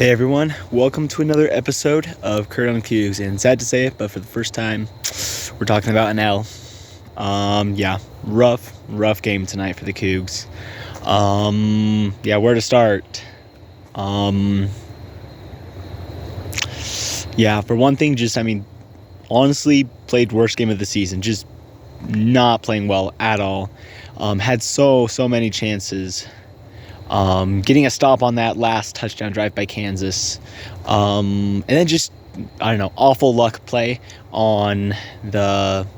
Hey everyone, welcome to another episode of Cougs, and sad to say it, but for the first time, we're talking about an L. Rough game tonight for the Cougs. Where to start? For one thing, honestly, played worst game of the season, just not playing well at all. Had so many chances. Getting a stop on that last touchdown drive by Kansas. And then just, awful luck play on the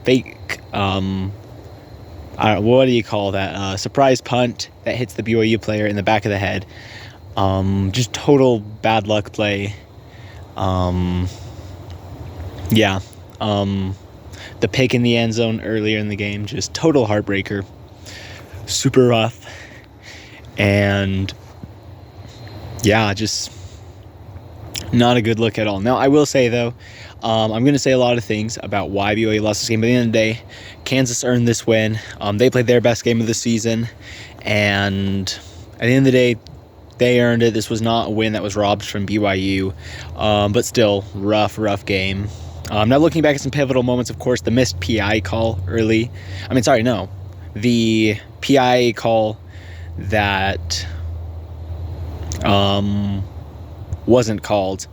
fake, what do you call that? Surprise punt that hits the BYU player in the back of the head. Just total bad luck play. The pick in the end zone earlier in the game, just total heartbreaker. Super rough. And just not a good look at all. Now, I will say, though, I'm going to say a lot of things about why BYU lost this game. But at the end of the day, Kansas earned this win. They played their best game of the season. And at the end of the day, they earned it. This was not a win that was robbed from BYU. But still, rough game. Now, looking back at some pivotal moments, of course, the missed PI call early. The PI call that wasn't called.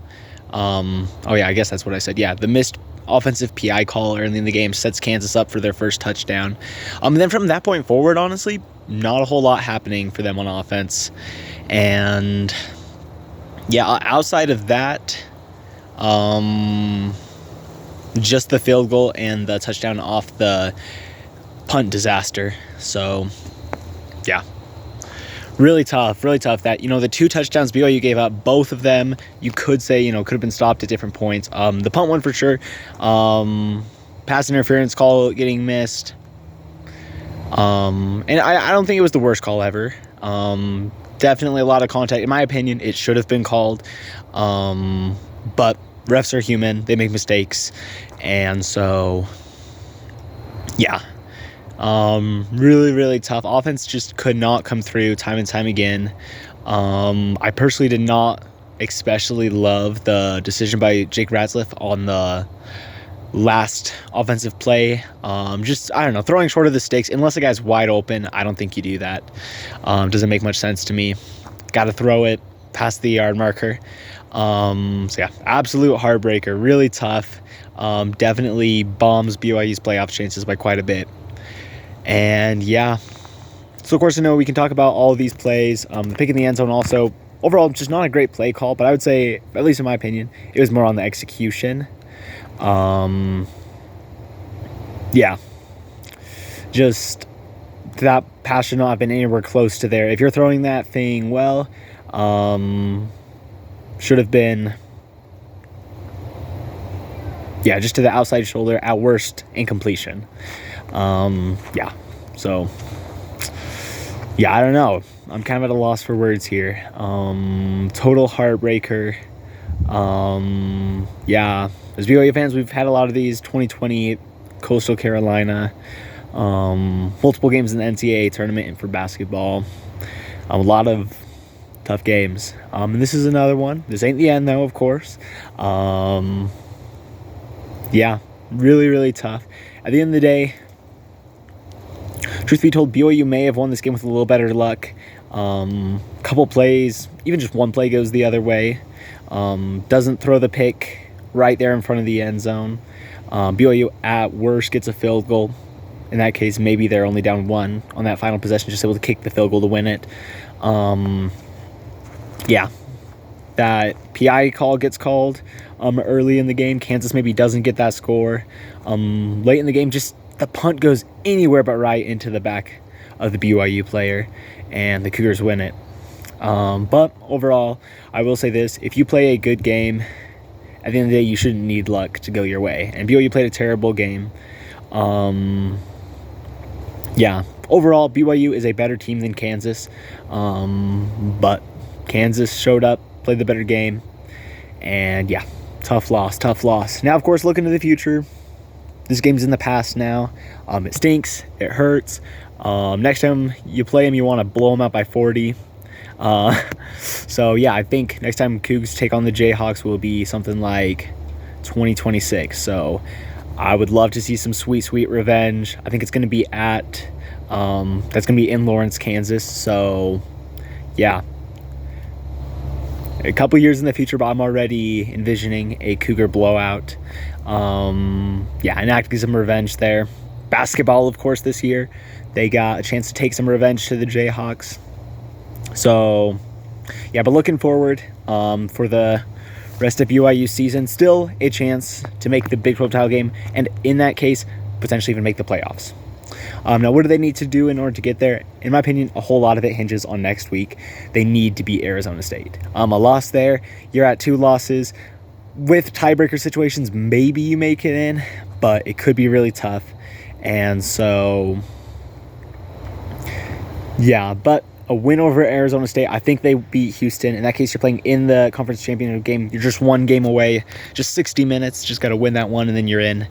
I guess that's what I said. Yeah, the missed offensive PI call early in the game sets Kansas up for their first touchdown. And then from that point forward, honestly, not a whole lot happening for them on offense. And outside of that, just the field goal and the touchdown off the punt disaster. So, yeah. Really tough that, the two touchdowns BYU gave up, both of them, you could say, could have been stopped at different points. The punt one for sure. Pass interference call getting missed. And I don't think it was the worst call ever. Definitely a lot of contact. In my opinion, it should have been called. But refs are human. They make mistakes. And so, really tough. Offense just could not come through time and time again. I personally did not especially love the decision by Jake Ratzliff on the last offensive play. Throwing short of the sticks. Unless a guy's wide open, I don't think you do that. Doesn't make much sense to me. Got to throw it past the yard marker. Absolute heartbreaker. Really tough. Definitely bombs BYU's playoff chances by quite a bit. And so of course, we can talk about all of these plays. The pick in the end zone also, overall, just not a great play call, but I would say, at least in my opinion, it was more on the execution. Just that pass should not have been anywhere close to there. If you're throwing that thing well, should have been, just to the outside shoulder, at worst, incompletion. I don't know. I'm kind of at a loss for words here. Total heartbreaker. As BYU fans, we've had a lot of these. 2020, Coastal Carolina, multiple games in the NCAA tournament and for basketball. A lot of tough games. And this is another one. This ain't the end, though, of course. Really tough. At the end of the day, truth be told, BYU may have won this game with a little better luck. Couple plays, even just one play goes the other way. Doesn't throw the pick right there in front of the end zone. BYU at worst gets a field goal. In that case, maybe they're only down one on that final possession, just able to kick the field goal to win it. That PI call gets called early in the game. Kansas maybe doesn't get that score. Late in the game, just the punt goes anywhere but right into the back of the BYU player, and the Cougars win it. But overall, I will say this. If you play a good game, at the end of the day, you shouldn't need luck to go your way. And BYU played a terrible game. Overall, BYU is a better team than Kansas. But Kansas showed up, played the better game. And tough loss. Now, of course, looking to the future. This game's in the past now. It stinks. It hurts. Next time you play them, you want to blow them out by 40. So yeah, I think next time Cougs take on the Jayhawks will be something like 2026. So I would love to see some sweet revenge. I think it's going to be at that's going to be in Lawrence, Kansas. So yeah, a couple years in the future, but I'm already envisioning a Cougar blowout. Yeah, enacting some revenge there. Basketball, of course, this year they got a chance to take some revenge to the Jayhawks. So yeah, but looking forward for the rest of BYU season, still a chance to make the Big 12 title game, and in that case, potentially even make the playoffs. Now, what do they need to do in order to get there? In my opinion, a whole lot of it hinges on next week. They need to beat Arizona State. A loss there, you're at 2 losses. With tiebreaker situations, maybe you make it in, but it could be really tough. And so, yeah, but a win over Arizona State, I think they beat Houston. In that case, you're playing in the conference championship game. You're just one game away, just 60 minutes. Just got to win that one, and then you're in.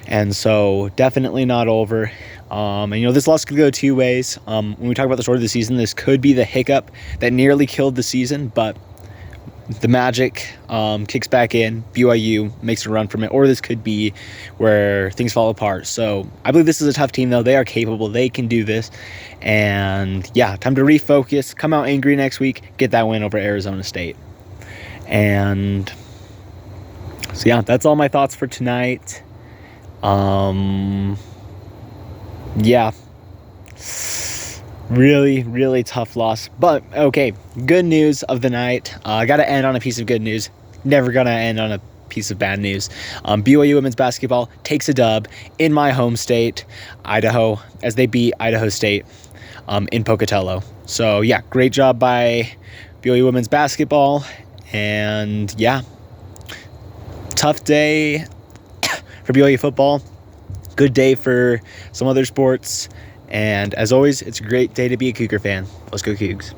And so definitely not over. And, this loss could go 2 ways. When we talk about the story of the season, this could be the hiccup that nearly killed the season, but the magic kicks back in. BYU makes a run from it, or this could be where things fall apart. So I believe this is a tough team, though. They are capable. They can do this. And yeah, time to refocus, come out angry next week, get that win over Arizona State. And so yeah, that's all my thoughts for tonight. Yeah, really tough loss, but okay, good news of the night. I gotta end on a piece of good news. Never gonna end on a piece of bad news. BYU women's basketball takes a dub in my home state, Idaho, as they beat Idaho State in Pocatello. So yeah, great job by BYU women's basketball. And yeah, tough day for BYU football. Good day for some other sports. And as always, it's a great day to be a Cougar fan. Let's go Cougs.